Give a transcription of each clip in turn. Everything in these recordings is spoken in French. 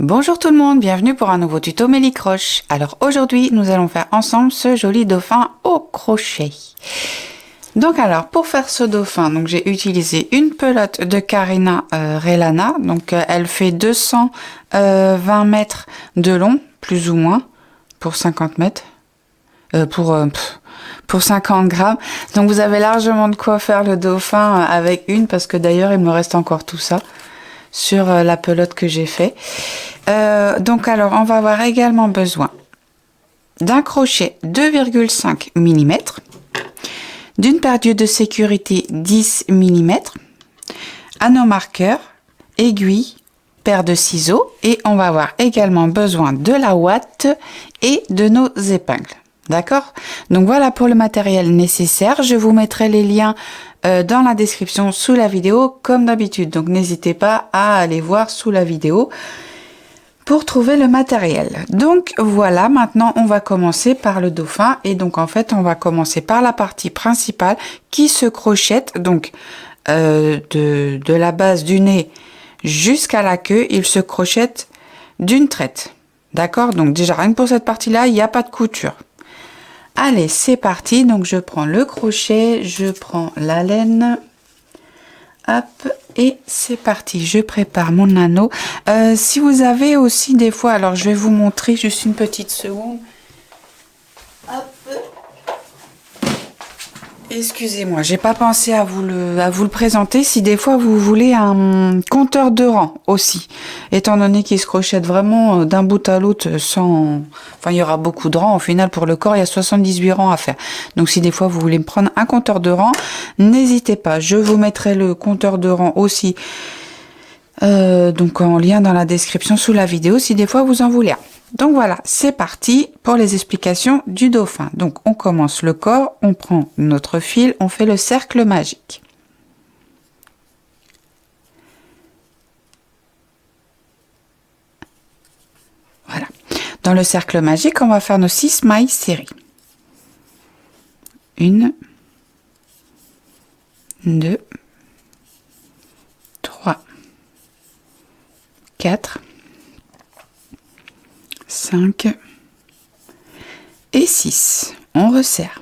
Bonjour tout le monde, bienvenue pour un nouveau tuto Mélie Croche. Alors aujourd'hui, nous allons faire ensemble ce joli dauphin au crochet. Donc alors, pour faire ce dauphin, donc j'ai utilisé une pelote de Carina Relana. Donc elle fait 220 mètres de long, plus ou moins, pour 50 mètres. Pour 50 grammes. Donc vous avez largement de quoi faire le dauphin avec une, parce que d'ailleurs il me reste encore tout ça sur la pelote que j'ai fait. Donc alors on va avoir également besoin d'un crochet 2,5 mm, d'une paire d'yeux de sécurité 10 mm, anneau marqueur, aiguille, paire de ciseaux, et on va avoir également besoin de la ouate et de nos épingles. D'accord? Donc voilà pour le matériel nécessaire. Je vous mettrai les liens dans la description sous la vidéo comme d'habitude. Donc n'hésitez pas à aller voir sous la vidéo pour trouver le matériel. Donc voilà, maintenant on va commencer par le dauphin. Et donc en fait on va commencer par la partie principale qui se crochette. Donc de la base du nez jusqu'à la queue, il se crochette d'une traite. D'accord? Donc déjà rien que pour cette partie-là, il n'y a pas de couture. Allez, c'est parti. Donc je prends le crochet, je prends la laine, hop, et c'est parti. Je prépare mon anneau. Si vous avez aussi des fois, alors je vais vous montrer juste une petite seconde. Hop. Excusez-moi, j'ai pas pensé à vous le présenter. Si des fois vous voulez un compteur de rang aussi, étant donné qu'il se crochette vraiment d'un bout à l'autre sans, enfin il y aura beaucoup de rangs. Au final pour le corps il y a 78 rangs à faire. Donc si des fois vous voulez me prendre un compteur de rang, n'hésitez pas. Je vous mettrai le compteur de rang aussi, donc en lien dans la description sous la vidéo si des fois vous en voulez un. Donc voilà, c'est parti pour les explications du dauphin. Donc on commence le corps, on prend notre fil, on fait le cercle magique. Voilà. Dans le cercle magique, on va faire nos 6 mailles serrées. 1, 2, 3, 4, 5 et 6. On resserre.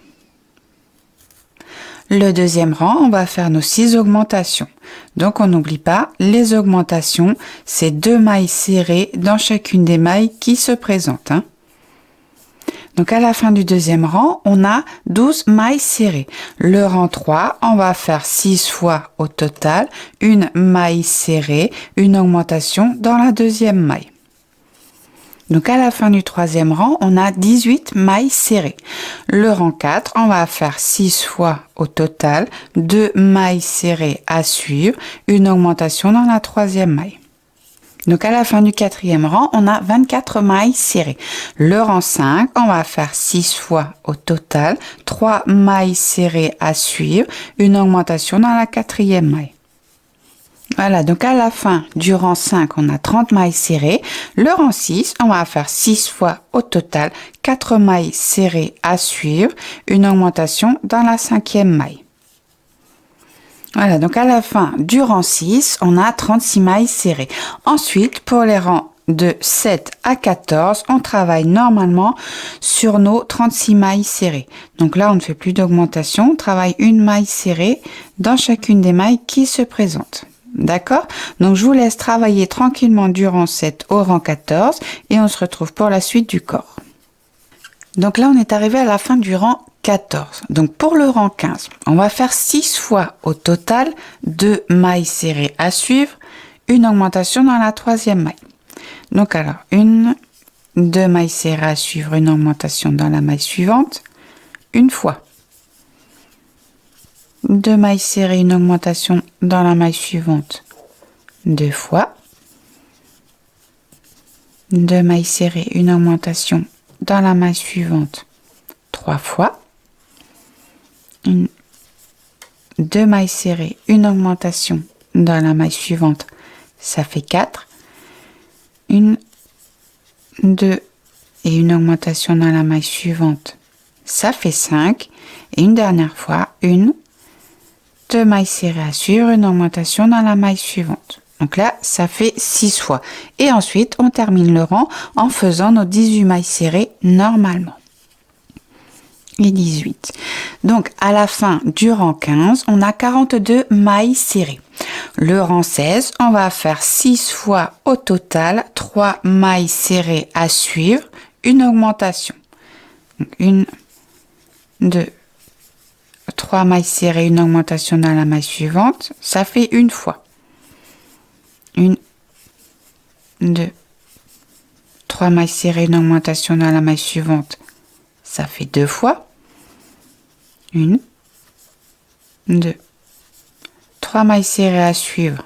Le deuxième rang, on va faire nos 6 augmentations. Donc on n'oublie pas, les augmentations, c'est 2 mailles serrées dans chacune des mailles qui se présentent. Donc à la fin du deuxième rang, on a 12 mailles serrées. Le rang 3, on va faire 6 fois au total, une maille serrée, une augmentation dans la deuxième maille. Donc à la fin du troisième rang, on a 18 mailles serrées. Le rang 4, on va faire 6 fois au total, 2 mailles serrées à suivre, une augmentation dans la troisième maille. Donc à la fin du quatrième rang, on a 24 mailles serrées. Le rang 5, on va faire 6 fois au total, 3 mailles serrées à suivre, une augmentation dans la quatrième maille. Voilà, donc à la fin du rang 5, on a 30 mailles serrées. Le rang 6, on va faire 6 fois au total, 4 mailles serrées à suivre, une augmentation dans la cinquième maille. Voilà, donc à la fin du rang 6, on a 36 mailles serrées. Ensuite, pour les rangs de 7 à 14, on travaille normalement sur nos 36 mailles serrées. Donc là, on ne fait plus d'augmentation, on travaille une maille serrée dans chacune des mailles qui se présentent. D'accord? Donc je vous laisse travailler tranquillement du rang 7 au rang 14 et on se retrouve pour la suite du corps. Donc là on est arrivé à la fin du rang 14. Donc pour le rang 15, on va faire 6 fois au total 2 mailles serrées à suivre, une augmentation dans la troisième maille. Donc alors 1, 2 mailles serrées à suivre, une augmentation dans la maille suivante, une fois. 2 mailles serrées, une augmentation dans la maille suivante, 2 fois. 2 mailles serrées, une augmentation dans la maille suivante, 3 fois. 2 mailles serrées, une augmentation dans la maille suivante, ça fait 4. 1, 2 et une augmentation dans la maille suivante, ça fait 5. Et une dernière fois, 1, 2 mailles serrées à suivre, une augmentation dans la maille suivante. Donc là, ça fait 6 fois. Et ensuite, on termine le rang en faisant nos 18 mailles serrées normalement. Et 18. Donc, à la fin du rang 15, on a 42 mailles serrées. Le rang 16, on va faire 6 fois au total, 3 mailles serrées à suivre, une augmentation. Donc, 1, 2, 3 mailles serrées, une augmentation dans la maille suivante, ça fait une fois. 1, 2, 3 mailles serrées, une augmentation dans la maille suivante, ça fait 2 fois. 1, 2, 3 mailles serrées à suivre,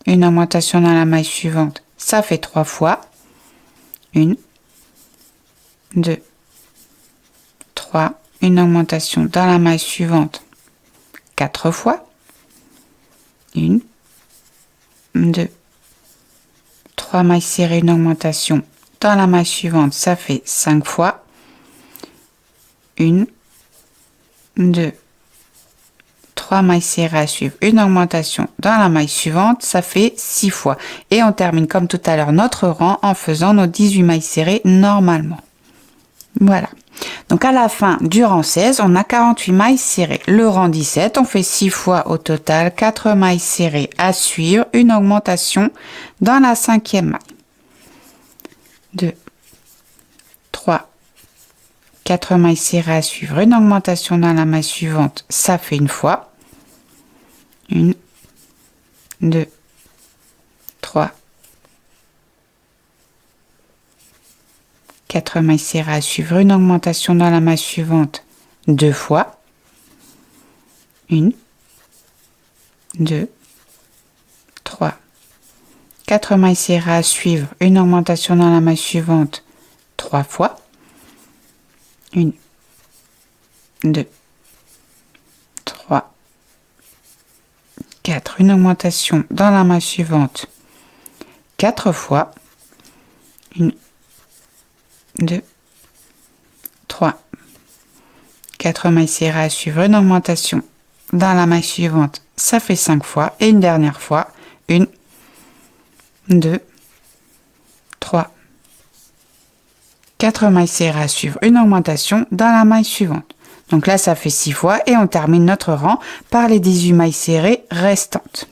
une augmentation dans la maille suivante, ça fait 3 fois. 1, 2, 3, une augmentation dans la maille suivante, 4 fois. 1, 2, 3 mailles serrées, une augmentation dans la maille suivante, ça fait 5 fois. 1, 2, 3 mailles serrées à suivre, une augmentation dans la maille suivante, ça fait 6 fois. Et on termine comme tout à l'heure notre rang en faisant nos 18 mailles serrées normalement. Voilà. Donc à la fin du rang 16, on a 48 mailles serrées. Le rang 17, on fait 6 fois au total, 4 mailles serrées à suivre, une augmentation dans la 5e maille. 2, 3, 4 mailles serrées à suivre, une augmentation dans la maille suivante, ça fait une fois. 1, 2, 3, 4 mailles serrées à suivre, une augmentation dans la maille suivante, 2 fois. 1, 2, 3, 4 mailles serrées à suivre, une augmentation dans la maille suivante, 3 fois. 1, 2, 3, 4, une augmentation dans la maille suivante, 4 fois. 1, 2, 3, 4 mailles serrées à suivre, une augmentation dans la maille suivante, ça fait 5 fois. Et une dernière fois, 1, 2, 3, 4 mailles serrées à suivre, une augmentation dans la maille suivante. Donc là, ça fait 6 fois et on termine notre rang par les 18 mailles serrées restantes.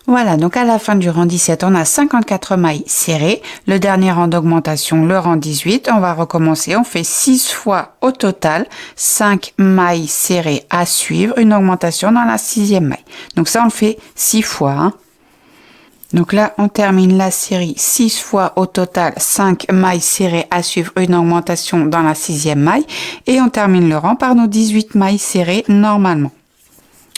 Voilà, donc à la fin du rang 17, on a 54 mailles serrées. Le dernier rang d'augmentation, le rang 18, on va recommencer. On fait 6 fois au total, 5 mailles serrées à suivre, une augmentation dans la 6e maille. Donc ça, on le fait 6 fois. Hein. Donc là, on termine la série 6 fois au total, 5 mailles serrées à suivre, une augmentation dans la 6e maille. Et on termine le rang par nos 18 mailles serrées normalement.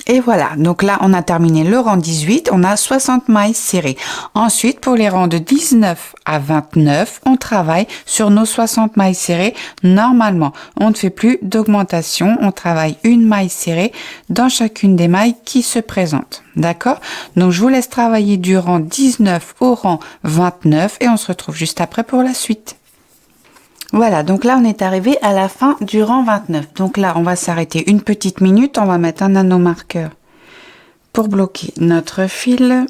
Et voilà, donc là, on a terminé le rang 18, on a 60 mailles serrées. Ensuite, pour les rangs de 19 à 29, on travaille sur nos 60 mailles serrées normalement. On ne fait plus d'augmentation, on travaille une maille serrée dans chacune des mailles qui se présentent. D'accord? Donc, je vous laisse travailler du rang 19 au rang 29 et on se retrouve juste après pour la suite. Voilà, donc là, on est arrivé à la fin du rang 29. Donc là, on va s'arrêter une petite minute. On va mettre un nanomarqueur pour bloquer notre fil.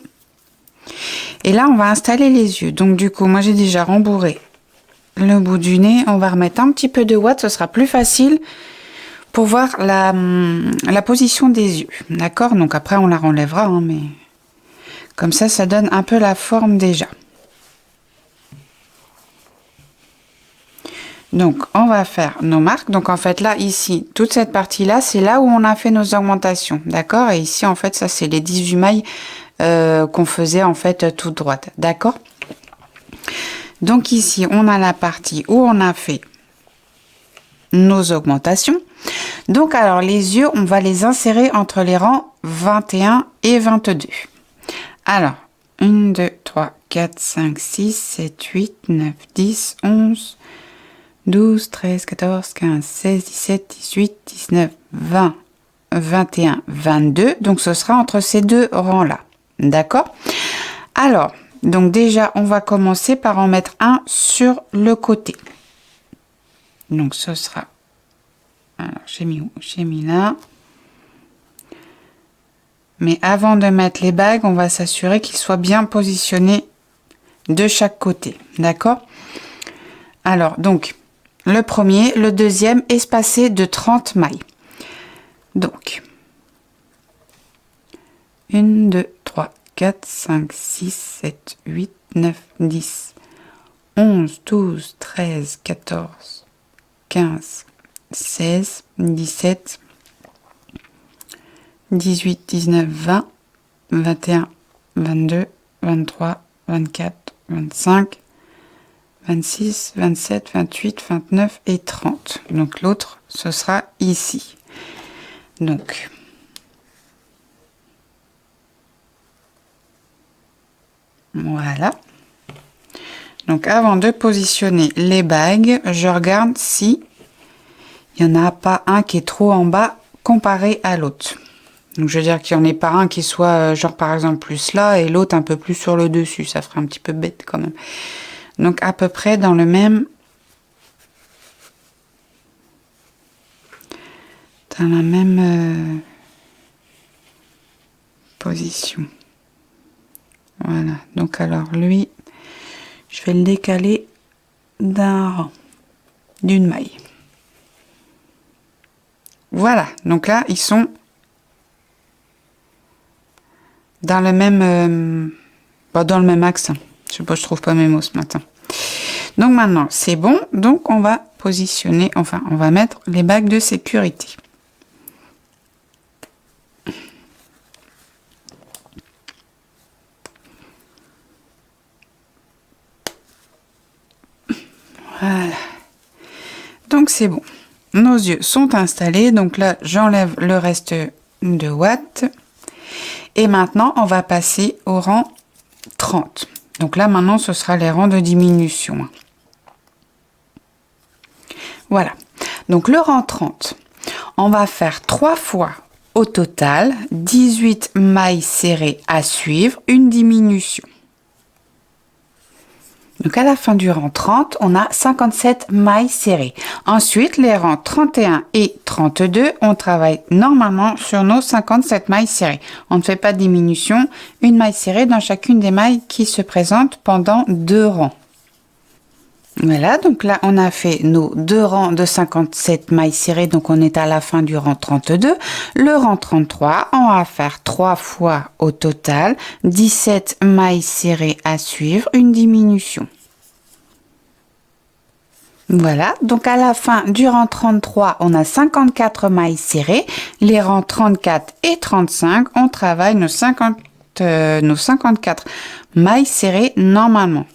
Et là, on va installer les yeux. Donc du coup, moi, j'ai déjà rembourré le bout du nez. On va remettre un petit peu de ouate. Ce sera plus facile pour voir la position des yeux. D'accord? Donc après, on la renlèvera, hein, mais comme ça donne un peu la forme déjà. Donc, on va faire nos marques. Donc, en fait, là, ici, toute cette partie-là, c'est là où on a fait nos augmentations. D'accord? Et ici, en fait, ça, c'est les 18 mailles qu'on faisait, en fait, toute droite. D'accord? Donc, ici, on a la partie où on a fait nos augmentations. Donc, alors, les yeux, on va les insérer entre les rangs 21 et 22. Alors, 1, 2, 3, 4, 5, 6, 7, 8, 9, 10, 11... 12, 13, 14, 15, 16, 17, 18, 19, 20, 21, 22. Donc, ce sera entre ces deux rangs-là. D'accord? Alors, donc déjà, on va commencer par en mettre un sur le côté. Donc, ce sera... Alors, j'ai mis où? J'ai mis là. Mais avant de mettre les bagues, on va s'assurer qu'ils soient bien positionnés de chaque côté. D'accord? Alors, donc, le premier, le deuxième, espacé de 30 mailles. Donc, 1, 2, 3, 4, 5, 6, 7, 8, 9, 10, 11, 12, 13, 14, 15, 16, 17, 18, 19, 20, 21, 22, 23, 24, 25, 26, 27, 28, 29 et 30. Donc l'autre, ce sera ici. Donc, voilà. Donc avant de positionner les bagues, je regarde si il n'y en a pas un qui est trop en bas comparé à l'autre. Donc je veux dire qu'il n'y en ait pas un qui soit genre par exemple plus là et l'autre un peu plus sur le dessus. Ça ferait un petit peu bête quand même. Donc à peu près dans le même... Dans la même position. Voilà. Donc alors lui, je vais le décaler d'un rang, d'une maille. Voilà. Donc là, ils sont dans le même axe. Je sais pas, je trouve pas mes mots ce matin. Donc maintenant, c'est bon. Donc on va positionner, enfin, on va mettre les bagues de sécurité. Voilà. Donc c'est bon. Nos yeux sont installés. Donc là, j'enlève le reste de watts. Et maintenant, on va passer au rang 30. Donc là, maintenant, ce sera les rangs de diminution. Voilà. Donc le rang 30, on va faire 3 fois au total 18 mailles serrées à suivre, une diminution. Donc à la fin du rang 30, on a 57 mailles serrées. Ensuite, les rangs 31 et 32, on travaille normalement sur nos 57 mailles serrées. On ne fait pas de diminution, une maille serrée dans chacune des mailles qui se présentent pendant 2 rangs. Voilà, donc là on a fait nos 2 rangs de 57 mailles serrées, donc on est à la fin du rang 32. Le rang 33, on va faire 3 fois au total 17 mailles serrées à suivre, une diminution. Voilà, donc à la fin du rang 33, on a 54 mailles serrées. Les rangs 34 et 35, on travaille nos 54 mailles serrées normalement.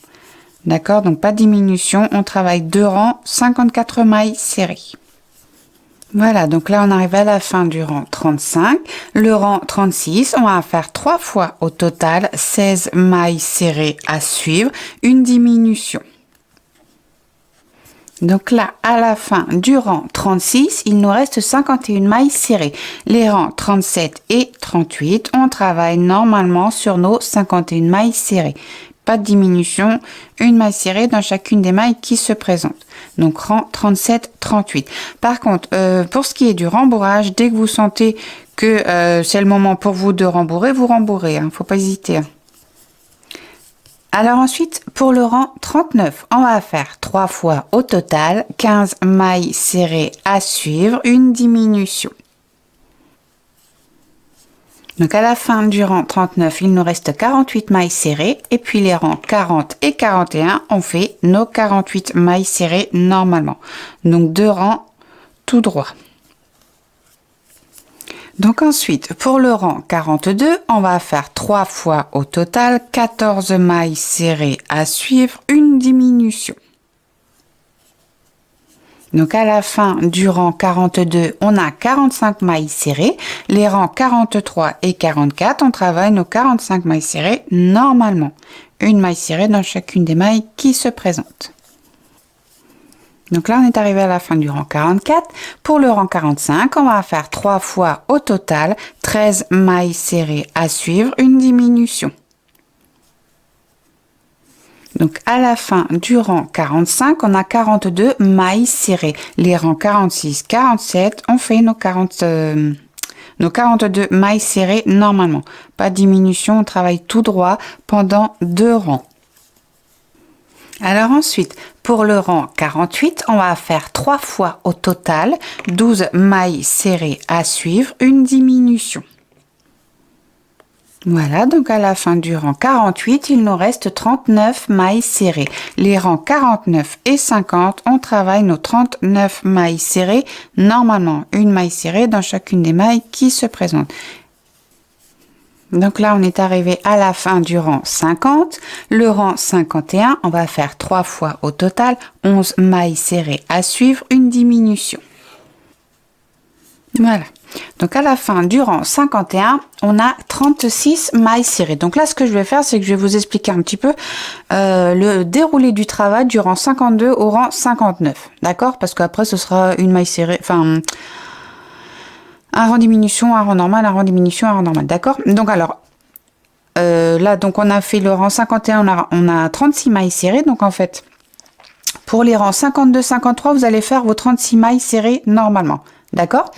D'accord, donc pas de diminution, on travaille 2 rangs, 54 mailles serrées. Voilà, donc là on arrive à la fin du rang 35. Le rang 36, on va faire 3 fois au total 16 mailles serrées à suivre, une diminution. Donc là, à la fin du rang 36, il nous reste 51 mailles serrées. Les rangs 37 et 38, on travaille normalement sur nos 51 mailles serrées. Pas de diminution, une maille serrée dans chacune des mailles qui se présentent. Donc rang 37, 38. Par contre, pour ce qui est du rembourrage, dès que vous sentez que c'est le moment pour vous de rembourrer, vous rembourrez. Faut pas hésiter. Alors ensuite, pour le rang 39, on va faire 3 fois au total 15 mailles serrées à suivre, une diminution. Donc à la fin du rang 39, il nous reste 48 mailles serrées et puis les rangs 40 et 41, on fait nos 48 mailles serrées normalement. Donc 2 rangs tout droit. Donc ensuite, pour le rang 42, on va faire 3 fois au total 14 mailles serrées à suivre, une diminution. Donc à la fin du rang 42, on a 45 mailles serrées. Les rangs 43 et 44, on travaille nos 45 mailles serrées normalement. Une maille serrée dans chacune des mailles qui se présentent. Donc là, on est arrivé à la fin du rang 44. Pour le rang 45, on va faire 3 fois au total 13 mailles serrées à suivre, une diminution. Donc à la fin du rang 45, on a 42 mailles serrées. Les rangs 46, 47, on fait nos Donc 42 mailles serrées normalement. Pas de diminution, on travaille tout droit pendant 2 rangs. Alors ensuite, pour le rang 48, on va faire 3 fois au total 12 mailles serrées à suivre, une diminution. Voilà, donc à la fin du rang 48, il nous reste 39 mailles serrées. Les rangs 49 et 50, on travaille nos 39 mailles serrées, normalement une maille serrée dans chacune des mailles qui se présentent. Donc là, on est arrivé à la fin du rang 50. Le rang 51, on va faire 3 fois au total 11 mailles serrées à suivre, une diminution. Voilà. Donc à la fin du rang 51, on a 36 mailles serrées. Donc là, ce que je vais faire, c'est que je vais vous expliquer un petit peu le déroulé du travail du rang 52 au rang 59. D'accord? Parce qu'après, ce sera une maille serrée, enfin, un rang diminution, un rang normal, un rang diminution, un rang normal. D'accord? Donc alors, là, donc on a fait le rang 51, on a 36 mailles serrées. Donc en fait, pour les rangs 52, 53, vous allez faire vos 36 mailles serrées normalement. D'accord?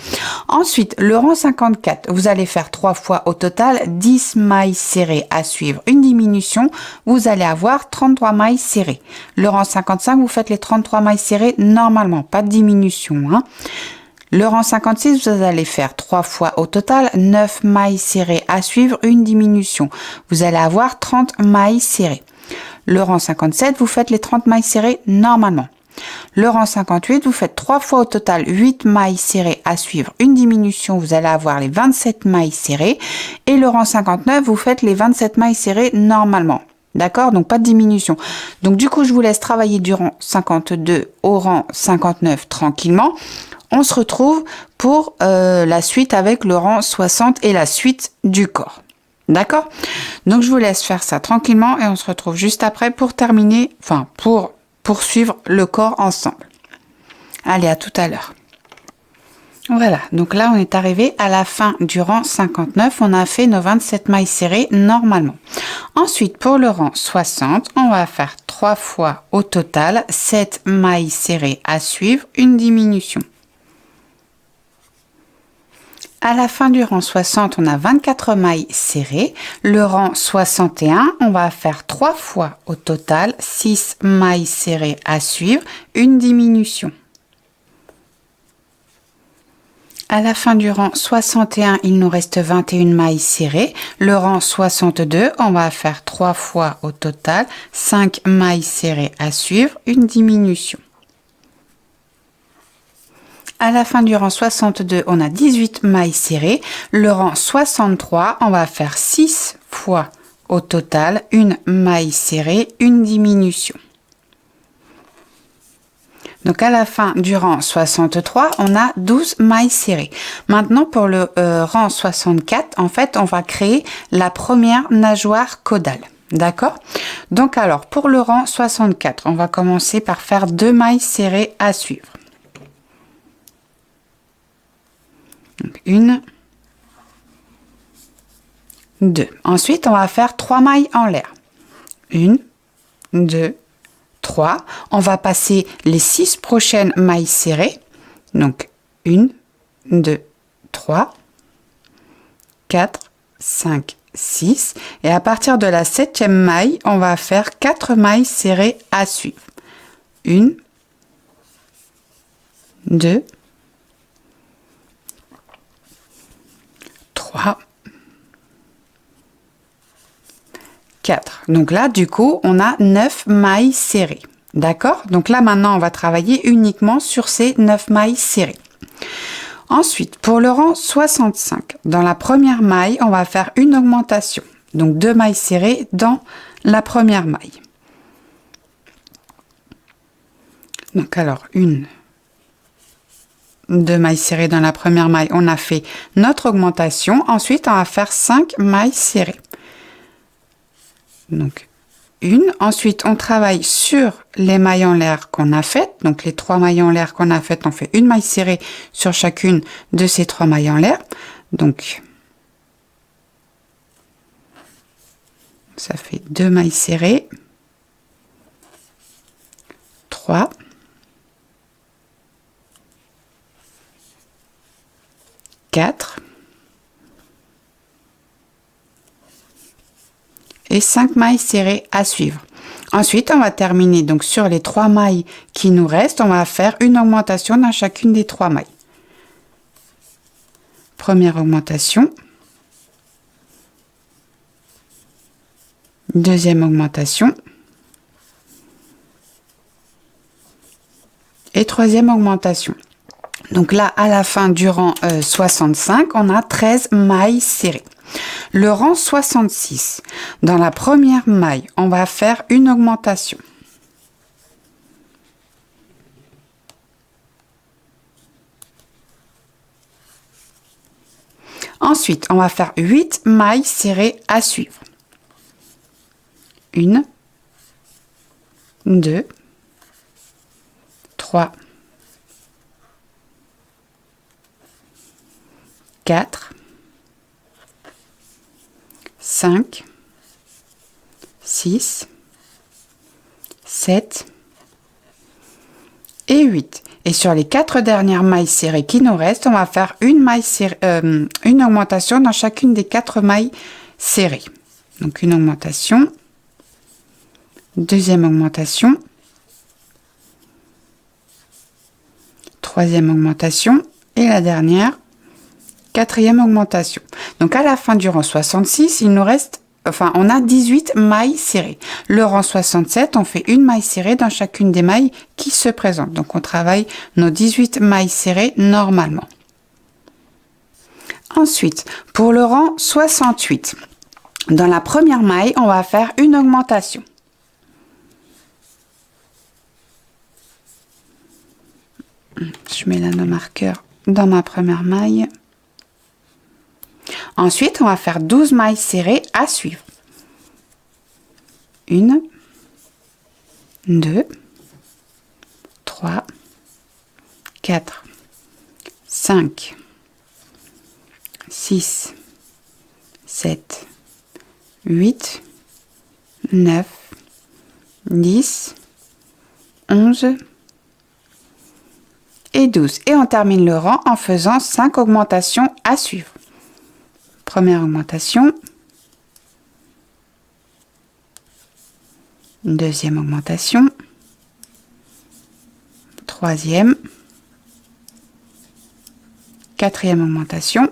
Ensuite, le rang 54, vous allez faire 3 fois au total 10 mailles serrées à suivre, une diminution, vous allez avoir 33 mailles serrées. Le rang 55, vous faites les 33 mailles serrées normalement, pas de diminution. Hein. Le rang 56, vous allez faire 3 fois au total 9 mailles serrées à suivre, une diminution. Vous allez avoir 30 mailles serrées. Le rang 57, vous faites les 30 mailles serrées normalement. Le rang 58, vous faites 3 fois au total 8 mailles serrées à suivre, une diminution, vous allez avoir les 27 mailles serrées. Et le rang 59, vous faites les 27 mailles serrées normalement. D'accord? Donc pas de diminution. Donc du coup, je vous laisse travailler du rang 52 au rang 59 tranquillement. On se retrouve pour la suite avec le rang 60 et la suite du corps. D'accord? Donc je vous laisse faire ça tranquillement et on se retrouve juste après pour terminer, enfin pour poursuivre le corps ensemble. Allez, à tout à l'heure. Voilà, donc là on est arrivé à la fin du rang 59, on a fait nos 27 mailles serrées normalement. Ensuite, pour le rang 60, on va faire 3 fois au total 7 mailles serrées à suivre, une diminution. À la fin du rang 60, on a 24 mailles serrées. Le rang 61, on va faire 3 fois au total 6 mailles serrées à suivre, une diminution. À la fin du rang 61, il nous reste 21 mailles serrées. Le rang 62, on va faire 3 fois au total 5 mailles serrées à suivre, une diminution. À la fin du rang 62, on a 18 mailles serrées. Le rang 63, on va faire 6 fois au total une maille serrée, une diminution. Donc à la fin du rang 63, on a 12 mailles serrées. Maintenant pour le rang 64, en fait, on va créer la première nageoire caudale. D'accord? Donc alors pour le rang 64, on va commencer par faire 2 mailles serrées à suivre. Donc 1, 2. Ensuite, on va faire 3 mailles en l'air. 1, 2, 3. On va passer les 6 prochaines mailles serrées. Donc 1, 2, 3, 4, 5, 6. Et à partir de la 7e maille, on va faire 4 mailles serrées à suivre. 1, 2, 3, 4. Donc là, du coup, on a 9 mailles serrées. D'accord? Donc là, maintenant, on va travailler uniquement sur ces 9 mailles serrées. Ensuite, pour le rang 65, dans la première maille, on va faire une augmentation. Donc 2 mailles serrées dans la première maille. Donc alors, 2 mailles serrées dans la première maille, on a fait notre augmentation. Ensuite, on va faire 5 mailles serrées. Donc, 1. Ensuite, on travaille sur les mailles en l'air qu'on a faites. Donc, les 3 mailles en l'air qu'on a faites, on fait une maille serrée sur chacune de ces 3 mailles en l'air. Donc, ça fait 2 mailles serrées. 3. 4. et 5 mailles serrées à suivre. Ensuite, on va terminer donc sur les 3 mailles qui nous restent. On va faire une augmentation dans chacune des 3 mailles. Première augmentation. Deuxième augmentation. Et troisième augmentation. Donc là, à la fin du rang 65, on a 13 mailles serrées. Le rang 66, dans la première maille, on va faire une augmentation. Ensuite, on va faire 8 mailles serrées à suivre. 1, 2, 3, 4, 5, 6, 7 et 8. Et sur les 4 dernières mailles serrées qui nous restent, on va faire une augmentation dans chacune des 4 mailles serrées. Donc une augmentation, deuxième augmentation, troisième augmentation et la dernière, quatrième augmentation. Donc à la fin du rang 66, il nous reste, on a 18 mailles serrées. Le rang 67, on fait une maille serrée dans chacune des mailles qui se présentent. Donc on travaille nos 18 mailles serrées normalement. Ensuite, pour le rang 68, dans la première maille, on va faire une augmentation. Je mets là nos marqueurs dans ma première maille. Ensuite, on va faire 12 mailles serrées à suivre. 1, 2, 3, 4, 5, 6, 7, 8, 9, 10, 11 et 12. Et on termine le rang en faisant 5 augmentations à suivre. Première augmentation. Deuxième augmentation. Troisième. Quatrième augmentation.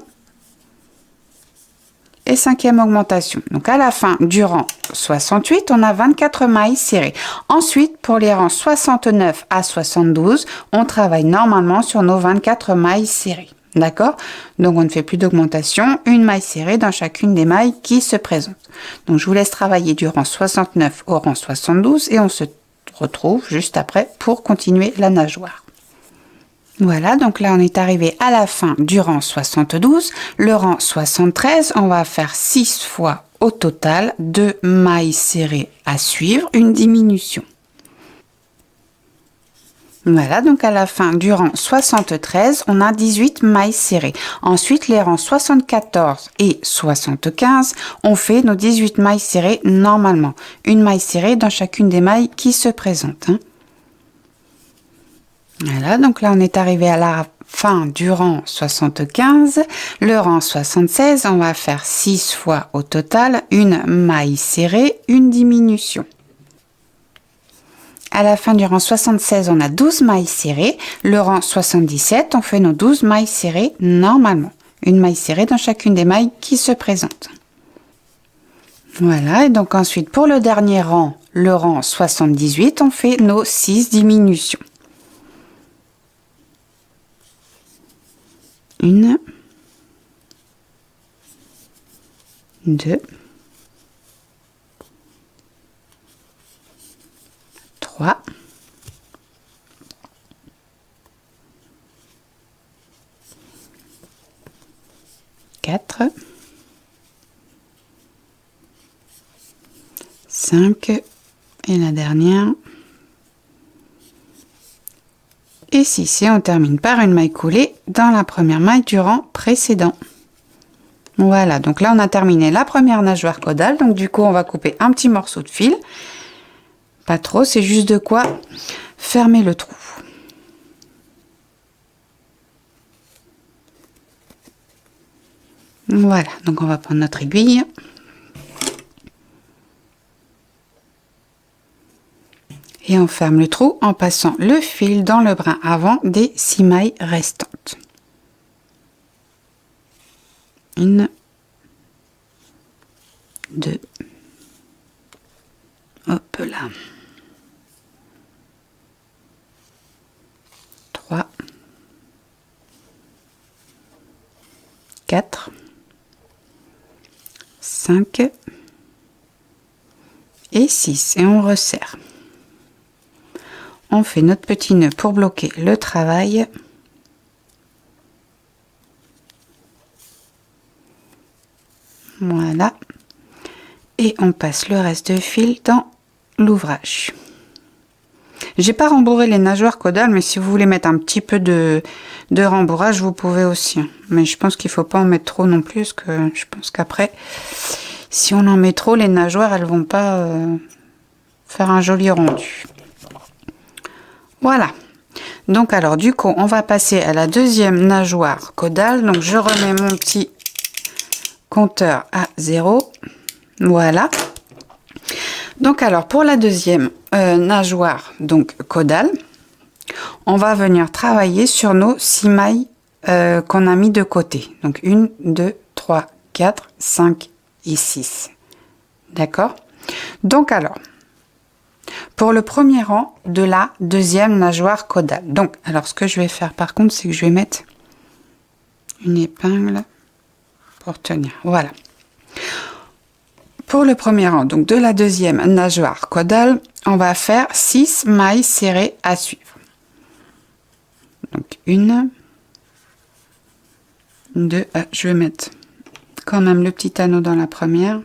Et cinquième augmentation. Donc à la fin du rang 68, on a 24 mailles serrées. Ensuite, pour les rangs 69 à 72, on travaille normalement sur nos 24 mailles serrées. D'accord? Donc on ne fait plus d'augmentation, une maille serrée dans chacune des mailles qui se présentent. Donc je vous laisse travailler du rang 69 au rang 72 et on se retrouve juste après pour continuer la nageoire. Voilà, donc là on est arrivé à la fin du rang 72. Le rang 73, on va faire 6 fois au total 2 mailles serrées à suivre, une diminution. Voilà, donc à la fin du rang 73, on a 18 mailles serrées. Ensuite, les rangs 74 et 75, on fait nos 18 mailles serrées normalement. Une maille serrée dans chacune des mailles qui se présentent. Voilà, donc là on est arrivé à la fin du rang 75. Le rang 76, on va faire 6 fois au total, une maille serrée, une diminution. À la fin du rang 76, on a 12 mailles serrées. Le rang 77, on fait nos 12 mailles serrées normalement. Une maille serrée dans chacune des mailles qui se présentent. Voilà, et donc ensuite pour le dernier rang, le rang 78, on fait nos 6 diminutions. 1, 2, 3, 4, 5 et la dernière et 6. Et on termine par une maille coulée dans la première maille du rang précédent. Voilà, donc là on a terminé la première nageoire caudale. Donc du coup on va couper un petit morceau de fil. Pas trop, c'est juste de quoi fermer le trou. Voilà, donc on va prendre notre aiguille. Et on ferme le trou en passant le fil dans le brin avant des 6 mailles restantes. 1, 2, hop là, 3, 4, 5 et 6 et on resserre. On fait notre petit nœud pour bloquer le travail. Voilà. Et on passe le reste de fil dans l'ouvrage. J'ai pas rembourré les nageoires caudales, mais si vous voulez mettre un petit peu de rembourrage, vous pouvez aussi. Mais je pense qu'il faut pas en mettre trop non plus, parce que je pense qu'après, si on en met trop, les nageoires, elles vont pas faire un joli rendu. Voilà. Donc alors du coup, on va passer à la deuxième nageoire caudale. Donc je remets mon petit compteur à 0. Voilà. Donc alors pour la deuxième nageoire donc caudale, on va venir travailler sur nos 6 mailles qu'on a mis de côté. Donc 1, 2, 3, 4, 5 et 6. D'accord? Donc alors, pour le premier rang de la deuxième nageoire caudale. Donc, alors ce que je vais faire par contre, c'est que je vais mettre une épingle pour tenir. Voilà. Pour le premier rang, donc de la deuxième nageoire caudale, on va faire 6 mailles serrées à suivre. Donc 1, 2, je vais mettre quand même le petit anneau dans la première.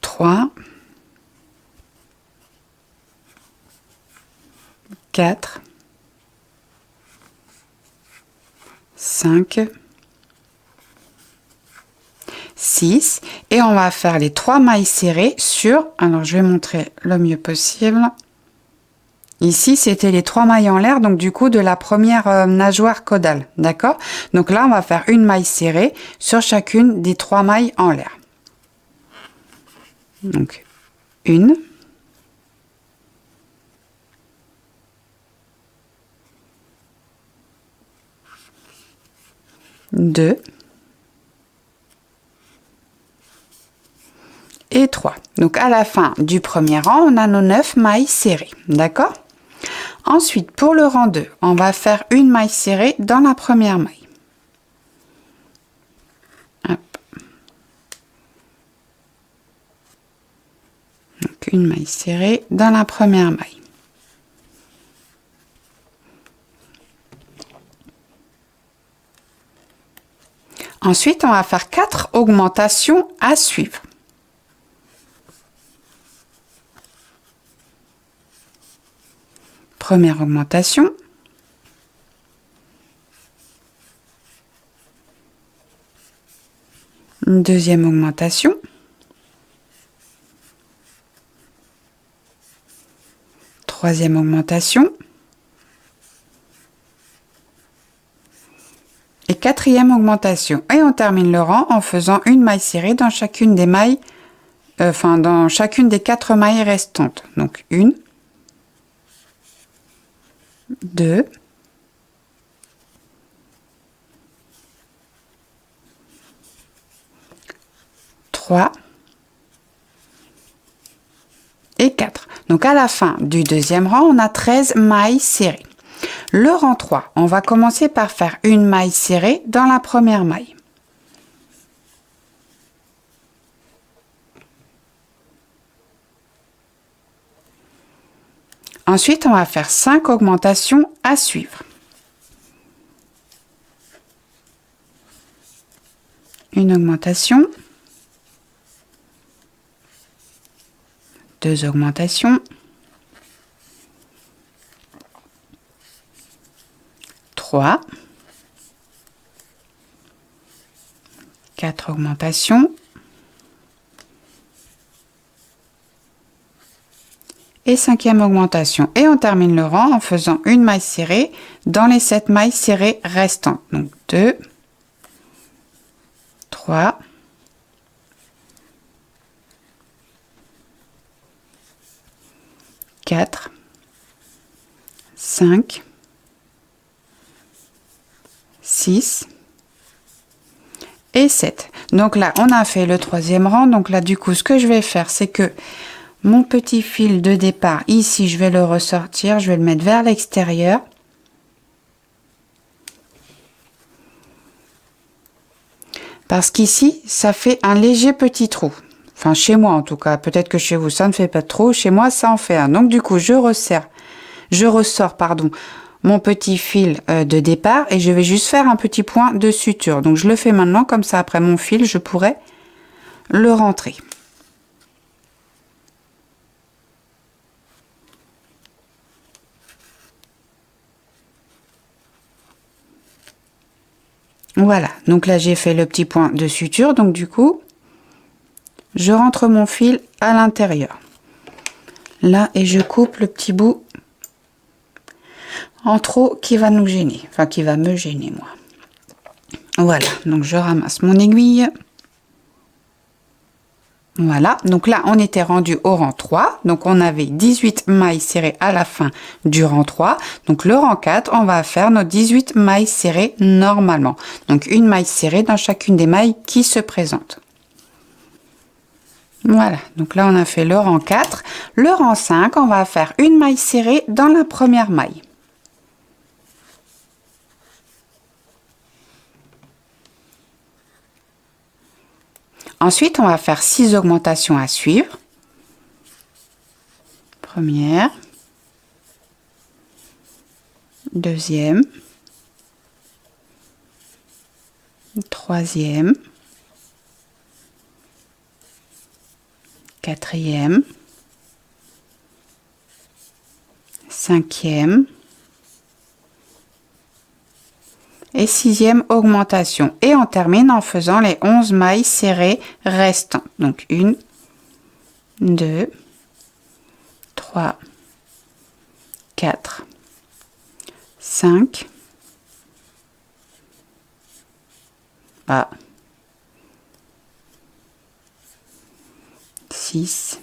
3, 4, 5, 6 et on va faire les 3 mailles serrées sur, alors je vais montrer le mieux possible. Ici, c'était les 3 mailles en l'air, donc du coup de la première nageoire caudale, d'accord? Donc là, on va faire une maille serrée sur chacune des 3 mailles en l'air. Donc, 1, 2 et 3. Donc, à la fin du premier rang, on a nos 9 mailles serrées, d'accord? Ensuite, pour le rang 2, on va faire une maille serrée dans la première maille. Hop. Donc, une maille serrée dans la première maille. Ensuite, on va faire 4 augmentations à suivre. Première augmentation. Deuxième augmentation. Troisième augmentation. Et quatrième augmentation. Et on termine le rang en faisant une maille serrée dans chacune des mailles, dans chacune des 4 mailles restantes. Donc 1, 2, 3 et 4. Donc à la fin du deuxième rang, on a 13 mailles serrées. Le rang 3, on va commencer par faire une maille serrée dans la première maille. Ensuite, on va faire 5 augmentations à suivre. Une augmentation, 2 augmentations, 3, 4 augmentations et 5e augmentation. Et on termine le rang en faisant une maille serrée dans les 7 mailles serrées restantes. Donc 2, 3, 4, 5, 6 et 7. Donc là, on a fait le troisième rang. Donc là, du coup, ce que je vais faire, c'est que mon petit fil de départ, ici, je vais le ressortir. Je vais le mettre vers l'extérieur. Parce qu'ici, ça fait un léger petit trou. Enfin, chez moi, en tout cas. Peut-être que chez vous, ça ne fait pas de trou. Chez moi, ça en fait un. Donc, du coup, je ressors, pardon, mon petit fil de départ et je vais juste faire un petit point de suture. Donc je le fais maintenant, comme ça après mon fil je pourrais le rentrer. Voilà, donc là j'ai fait le petit point de suture, donc du coup je rentre mon fil à l'intérieur là et je coupe le petit bout en trop qui va nous gêner, enfin qui va me gêner moi. Voilà, donc je ramasse mon aiguille. Voilà, donc là on était rendu au rang 3, donc on avait 18 mailles serrées à la fin du rang 3. Donc le rang 4, on va faire nos 18 mailles serrées normalement. Donc une maille serrée dans chacune des mailles qui se présentent. Voilà, donc là on a fait le rang 4. Le rang 5, on va faire une maille serrée dans la première maille. Ensuite, on va faire 6 augmentations à suivre. Première, deuxième, troisième, quatrième, cinquième et sixième augmentation. Et on termine en faisant les 11 mailles serrées restantes. Donc 1, 2, 3, 4, 5, 6,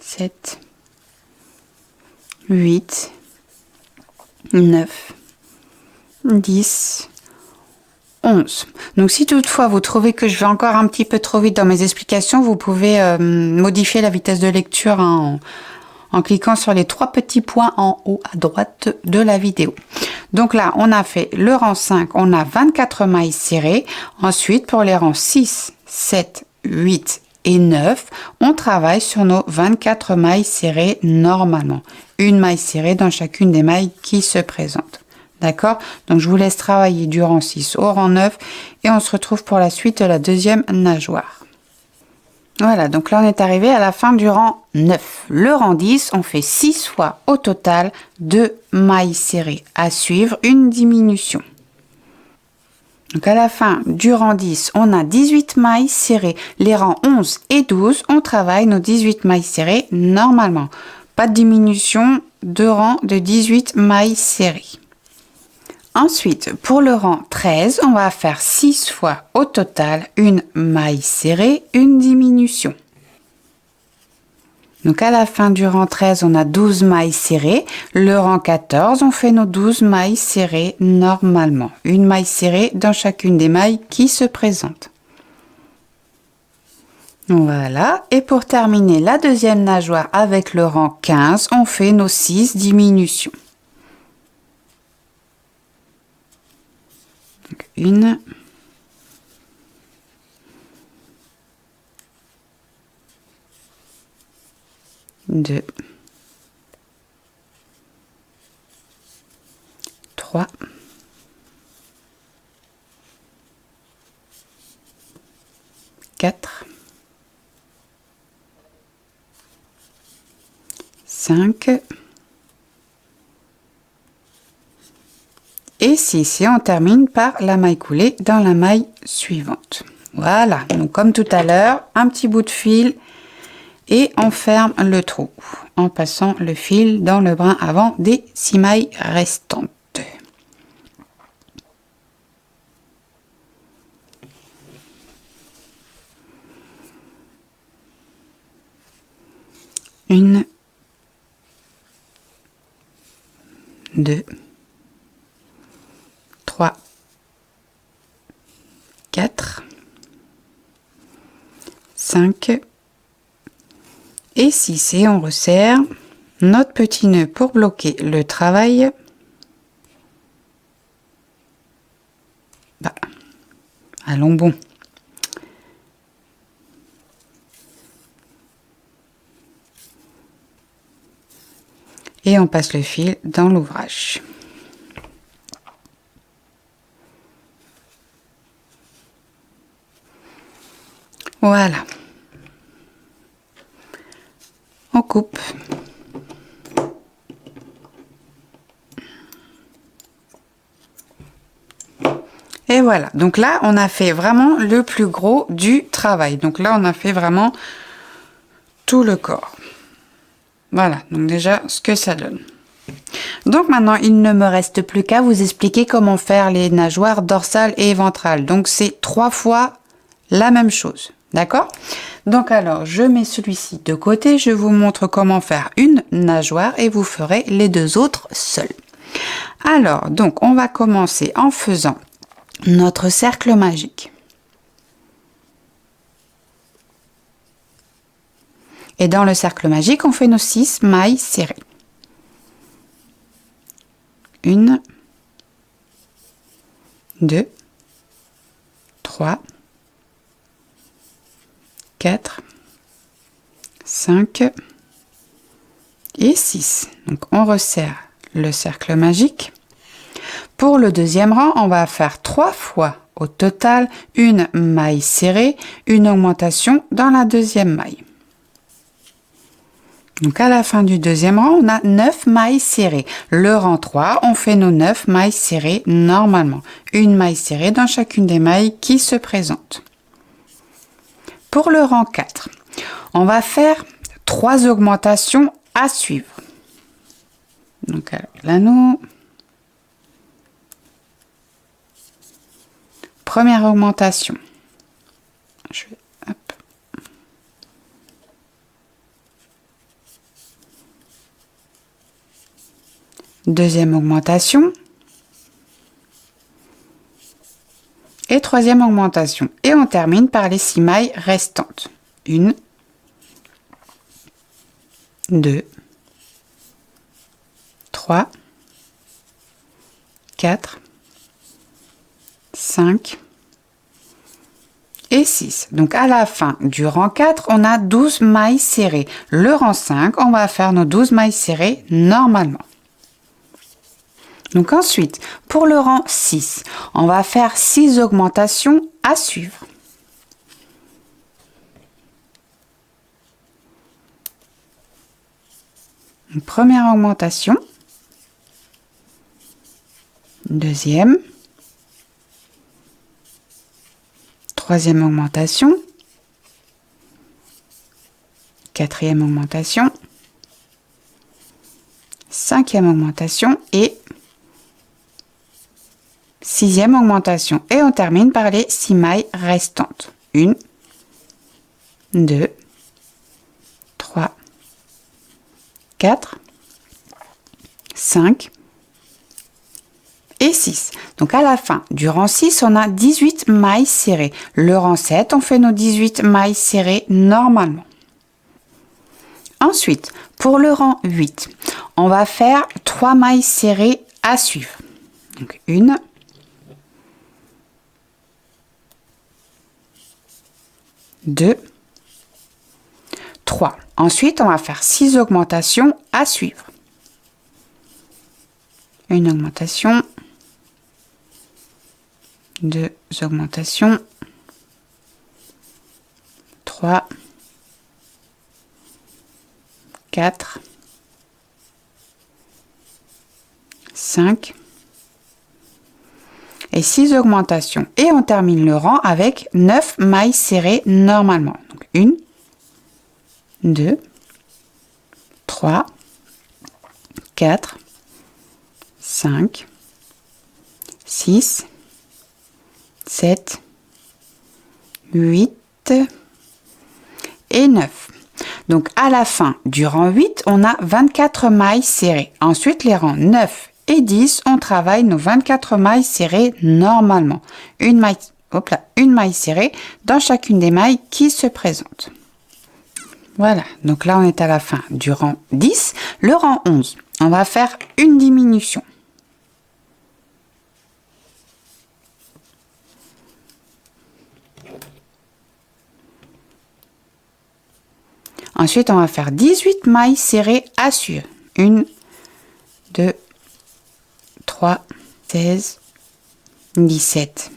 7, 8, 9, 10, 11. Donc si toutefois vous trouvez que je vais encore un petit peu trop vite dans mes explications, vous pouvez modifier la vitesse de lecture en cliquant sur les 3 petits points en haut à droite de la vidéo. Donc là, on a fait le rang 5, on a 24 mailles serrées. Ensuite, pour les rangs 6, 7, 8 et 9, on travaille sur nos 24 mailles serrées normalement. Une maille serrée dans chacune des mailles qui se présentent. D'accord? Donc je vous laisse travailler du rang 6 au rang 9 et on se retrouve pour la suite de la deuxième nageoire. Voilà, donc là on est arrivé à la fin du rang 9. Le rang 10, on fait 6 fois au total 2 mailles serrées à suivre, une diminution. Donc à la fin du rang 10, on a 18 mailles serrées. Les rangs 11 et 12, on travaille nos 18 mailles serrées normalement. Pas de diminution, 2 rangs de 18 mailles serrées. Ensuite, pour le rang 13, on va faire 6 fois au total une maille serrée, une diminution. Donc à la fin du rang 13, on a 12 mailles serrées. Le rang 14, on fait nos 12 mailles serrées normalement. Une maille serrée dans chacune des mailles qui se présentent. Voilà, et pour terminer la deuxième nageoire avec le rang 15, on fait nos 6 diminutions. Donc, 1, 2, 3, 4, 5 et 6. Et on termine par la maille coulée dans la maille suivante. Voilà, donc comme tout à l'heure, un petit bout de fil et on ferme le trou en passant le fil dans le brin avant des 6 mailles restantes. Une, 2, 3, 4, 5 et 6. Et on resserre notre petit nœud pour bloquer le travail. Allons bon. Et on passe le fil dans l'ouvrage. Voilà. On coupe. Et voilà, donc là on a fait vraiment le plus gros du travail. Donc là on a fait vraiment tout le corps. Voilà, donc déjà ce que ça donne. Donc maintenant il ne me reste plus qu'à vous expliquer comment faire les nageoires dorsales et ventrales. Donc c'est 3 fois la même chose, d'accord? Donc alors je mets celui-ci de côté, je vous montre comment faire une nageoire et vous ferez les 2 autres seuls. Alors donc on va commencer en faisant notre cercle magique. Et dans le cercle magique, on fait nos 6 mailles serrées. 1, 2, 3, 4, 5 et 6. Donc on resserre le cercle magique. Pour le deuxième rang, on va faire 3 fois au total une maille serrée, une augmentation dans la deuxième maille. Donc à la fin du deuxième rang, on a 9 mailles serrées. Le rang 3, on fait nos 9 mailles serrées normalement. Une maille serrée dans chacune des mailles qui se présentent. Pour le rang 4, on va faire 3 augmentations à suivre. Donc alors, l'anneau. Première augmentation. Hop. Deuxième augmentation. Et troisième augmentation. Et on termine par les 6 mailles restantes. 1, 2, 3, 4, 5 et 6. Donc à la fin du rang 4, on a 12 mailles serrées. Le rang 5, on va faire nos 12 mailles serrées normalement. Donc ensuite, pour le rang 6, on va faire 6 augmentations à suivre. Une première augmentation. Deuxième. Troisième augmentation. Quatrième augmentation. Cinquième augmentation et sixième augmentation. Et on termine par les 6 mailles restantes. 1, 2, 3, 4, 5 et 6. Donc à la fin du rang 6, on a 18 mailles serrées. Le rang 7, on fait nos 18 mailles serrées normalement. Ensuite, pour le rang 8, on va faire 3 mailles serrées à suivre. Donc 1, 2, 3. Ensuite, on va faire 6 augmentations à suivre. Une augmentation, 2 augmentations, 3, 4, 5 et 6 augmentations. Et on termine le rang avec 9 mailles serrées normalement. Donc 1, 2, 3, 4, 5, 6, 7, 8 et 9. Donc à la fin du rang 8, on a 24 mailles serrées. Ensuite, les rangs 9 et 10, on travaille nos 24 mailles serrées normalement. Une maille serrée dans chacune des mailles qui se présentent. Voilà, donc là on est à la fin du rang 10. Le rang 11, on va faire une diminution. Ensuite, on va faire 18 mailles serrées à suivre. 1, 2, 3, 16, 17,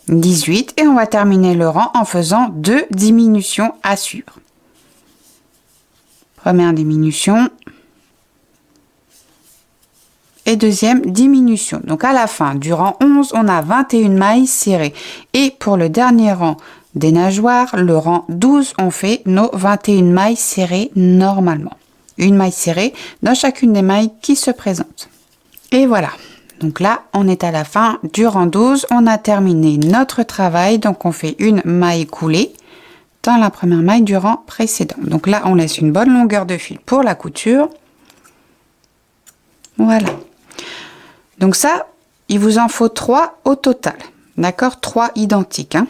18. Et on va terminer le rang en faisant 2 diminutions à suivre. Première diminution. Et deuxième diminution. Donc à la fin du rang 11, on a 21 mailles serrées. Et pour le dernier rang des nageoires, le rang 12, on fait nos 21 mailles serrées normalement. Une maille serrée dans chacune des mailles qui se présentent. Et voilà. Donc là, on est à la fin du rang 12. On a terminé notre travail. Donc on fait une maille coulée dans la première maille du rang précédent. Donc là, on laisse une bonne longueur de fil pour la couture. Voilà. Donc ça, il vous en faut 3 au total. D'accord? 3 identiques. Hein.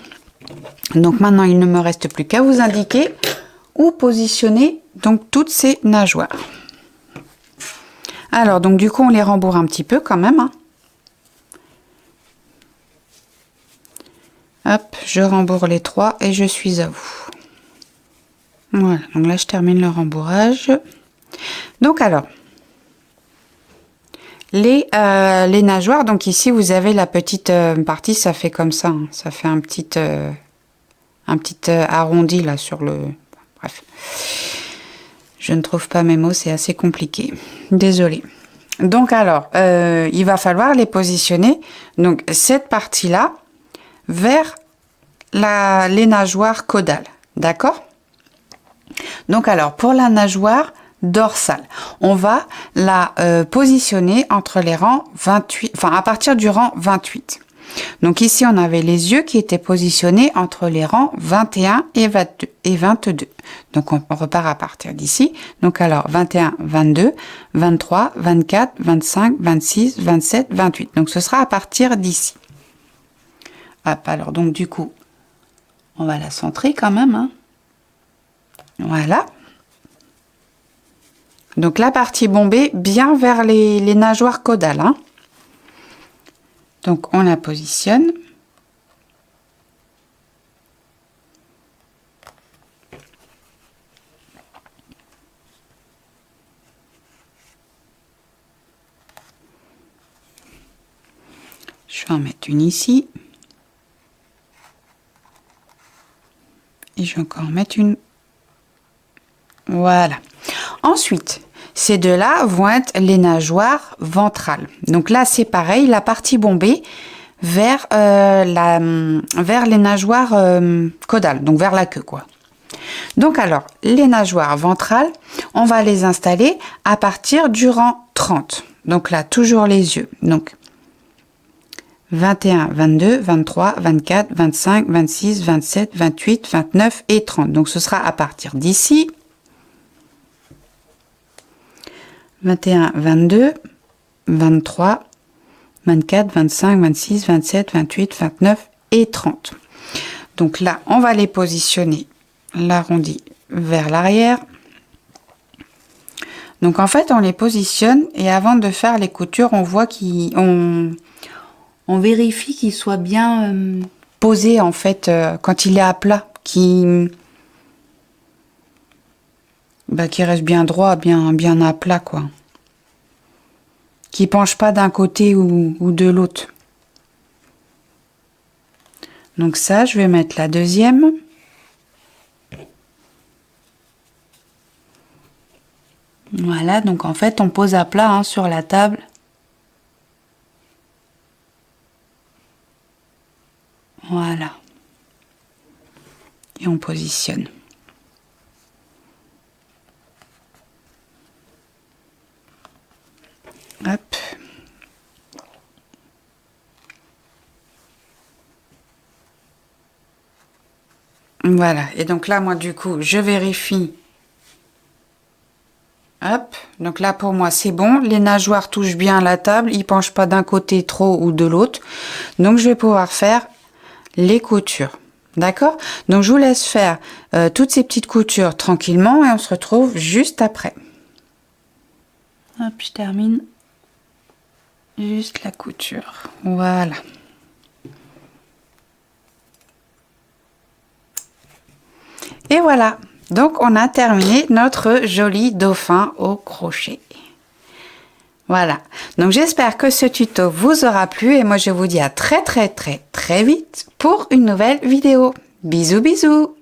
Donc maintenant, il ne me reste plus qu'à vous indiquer où positionner donc toutes ces nageoires. Alors, donc du coup, on les rembourre un petit peu quand même. Hein. Hop, je rembourre les 3 et je suis à vous. Voilà, donc là, je termine le rembourrage. Donc alors, les nageoires, donc ici, vous avez la petite partie, ça fait comme ça. Hein, ça fait un petit arrondi là sur le... Bref. Je ne trouve pas mes mots, c'est assez compliqué. Désolée. Donc alors, il va falloir les positionner. Donc cette partie-là vers les nageoires caudales. D'accord? Donc alors, pour la nageoire dorsale, on va la positionner entre les rangs 28, enfin à partir du rang 28. Donc ici, on avait les yeux qui étaient positionnés entre les rangs 21 et 22. Donc on repart à partir d'ici. Donc alors 21, 22, 23, 24, 25, 26, 27, 28. Donc ce sera à partir d'ici. Hop, alors donc du coup, on va la centrer quand même. Hein. Voilà. Donc la partie bombée bien vers les nageoires caudales. Hein. Donc on la positionne. Je vais en mettre une ici. Et je vais encore en mettre une. Voilà. Ensuite, ces deux-là vont être les nageoires ventrales. Donc là, c'est pareil, la partie bombée vers les nageoires caudales, donc vers la queue, quoi. Donc alors, les nageoires ventrales, on va les installer à partir du rang 30. Donc là, toujours les yeux. Donc 21, 22, 23, 24, 25, 26, 27, 28, 29 et 30. Donc ce sera à partir d'ici. 21, 22, 23, 24, 25, 26, 27, 28, 29 et 30. Donc là, on va les positionner l'arrondi vers l'arrière. Donc en fait, on les positionne et avant de faire les coutures, on voit on vérifie qu'il soit bien posé en fait quand il est à plat, qu'il reste bien droit, bien à plat quoi. Qu'il penche pas d'un côté ou de l'autre. Donc ça, je vais mettre la deuxième. Voilà, donc en fait, on pose à plat hein, sur la table. Voilà. Et on positionne. Hop. Voilà. Et donc là, moi, du coup, je vérifie. Hop, donc là pour moi c'est bon, les nageoires touchent bien la table, ils penchent pas d'un côté trop ou de l'autre. Donc je vais pouvoir faire les coutures. D'accord? Donc je vous laisse faire toutes ces petites coutures tranquillement et on se retrouve juste après. Hop, je termine juste la couture. Voilà. Et voilà. Donc on a terminé notre joli dauphin au crochet. Voilà. Donc j'espère que ce tuto vous aura plu et moi je vous dis à très vite pour une nouvelle vidéo. Bisous bisous.